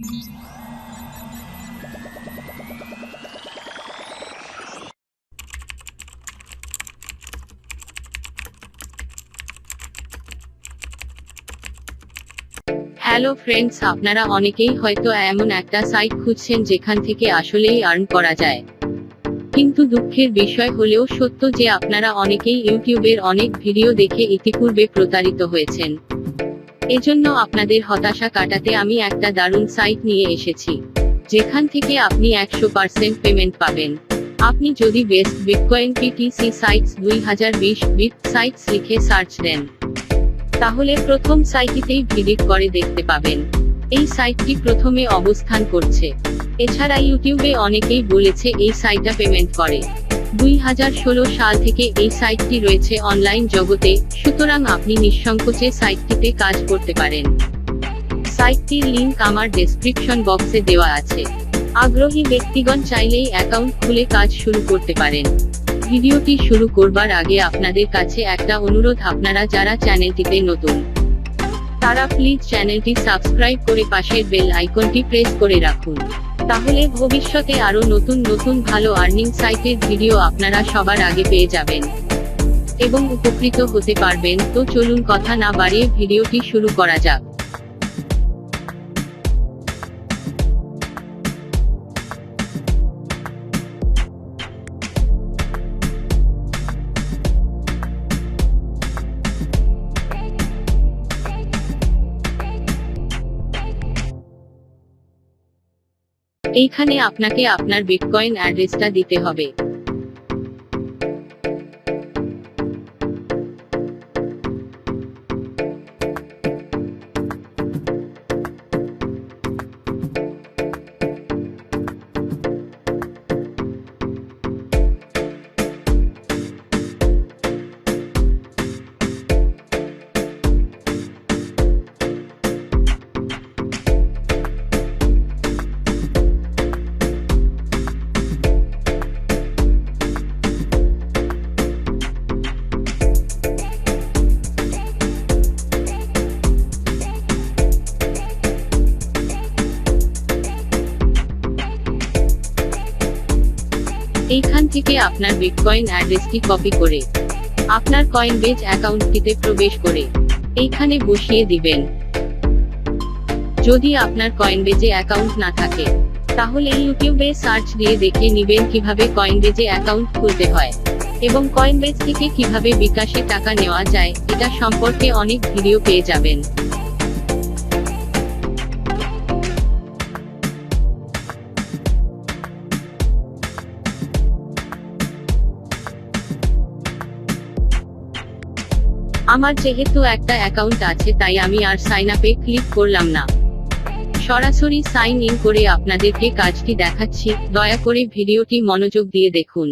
Hello friends, আপনারা অনেকেই হয়তো এমন একটা সাইট খুঁজছেন যেখান থেকে আসলেই আর্ন করা যায়। কিন্তু দুঃখের বিষয় হলেও সত্য যে আপনারা অনেকেই ইউটিউবের অনেক ভিডিও দেখে ইতিপূর্বে প্রতারিত হয়েছেন। এজন্য আপনাদের হতাশা কাটাতে আমি একটা দারুণ সাইট নিয়ে এসেছি, যেখান থেকে আপনি 100% পেমেন্ট পাবেন। আপনি যদি best bitcoin PTC sites 2020 bit sites লিখে সার্চ দেন, তাহলে প্রথম সাইটটিতেই ভিজিট করে দেখতে পাবেন। এই সাইটটি প্রথমে অবস্থান করছে। এছাড়া ইউটিউবে অনেকেই বলেছে এই সাইটটা পেমেন্ট করে। 2016 সাল থেকে এই সাইটটি রয়েছে অনলাইন জগতে, সুতরাং আপনি নিঃসংকোচে সাইটটিতে কাজ করতে পারেন। সাইটটির লিংক আমার ডেসক্রিপশন বক্সে দেওয়া আছে। আগ্রহী ব্যক্তিগণ চাইলেই অ্যাকাউন্ট খুলে কাজ শুরু করতে পারেন। ভিডিওটি শুরু করবার আগে আপনাদের কাছে একটা অনুরোধ, আপনারা যারা চ্যানেলটিতে নতুন তারা প্লিজ চ্যানেলটি সাবস্ক্রাইব করে পাশের বেল আইকনটি প্রেস করে রাখুন। তাহলে ভবিষ্যতে আরো নতুন নতুন ভালো আর্নিং সাইটের ভিডিও আপনারা সবার আগে পেয়ে যাবেন এবং উপকৃত হতে পারবেন। তো চলুন কথা না বাড়িয়ে ভিডিওটি শুরু করা যাক। এইখানে আপনাকে আপনার বিটকয়েন অ্যাড্রেসটা দিতে হবে। এইখান থেকে আপনার বিটকয়েন অ্যাড্রেসটি কপি করে আপনার কয়েনবেজ অ্যাকাউন্টটিতে প্রবেশ করে এইখানে বসিয়ে দিবেন। যদি আপনার কয়েনবেজে অ্যাকাউন্ট না থাকে, তাহলে ইউটিউবে সার্চ দিয়ে দেখে নিবেন কিভাবে কয়েনবেজে অ্যাকাউন্ট খুলতে হয় এবং কয়েনবেজ থেকে কিভাবে বিকাশে টাকা নেওয়া যায়, এটা সম্পর্কে অনেক ভিডিও পেয়ে যাবেন। আমার যেহেতু একটা অ্যাকাউন্ট আছে, তাই আমি আর সাইন আপে ক্লিক করলাম না, সরাসরি সাইন ইন করে আপনাদেরকে কাজটি দেখাচ্ছি। দয়া করে ভিডিওটি মনোযোগ দিয়ে দেখুন।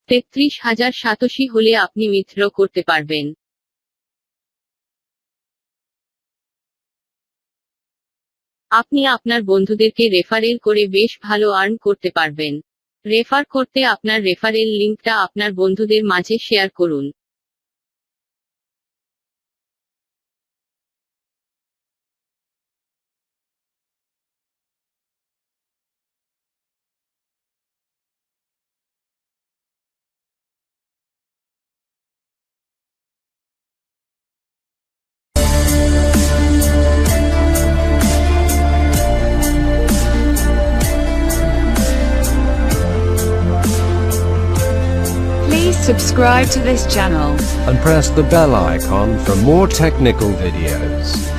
33,000 সাতোশি হলে আপনি উইথড্র করতে পারবেন। আপনি আপনার বন্ধুদেরকে রেফারেল করে বেশ ভালো আর্ন করতে পারবেন। রেফার করতে আপনার রেফারেল লিঙ্কটা আপনার বন্ধুদের মাঝে শেয়ার করুন। Please subscribe to this channel and press the bell icon for more technical videos.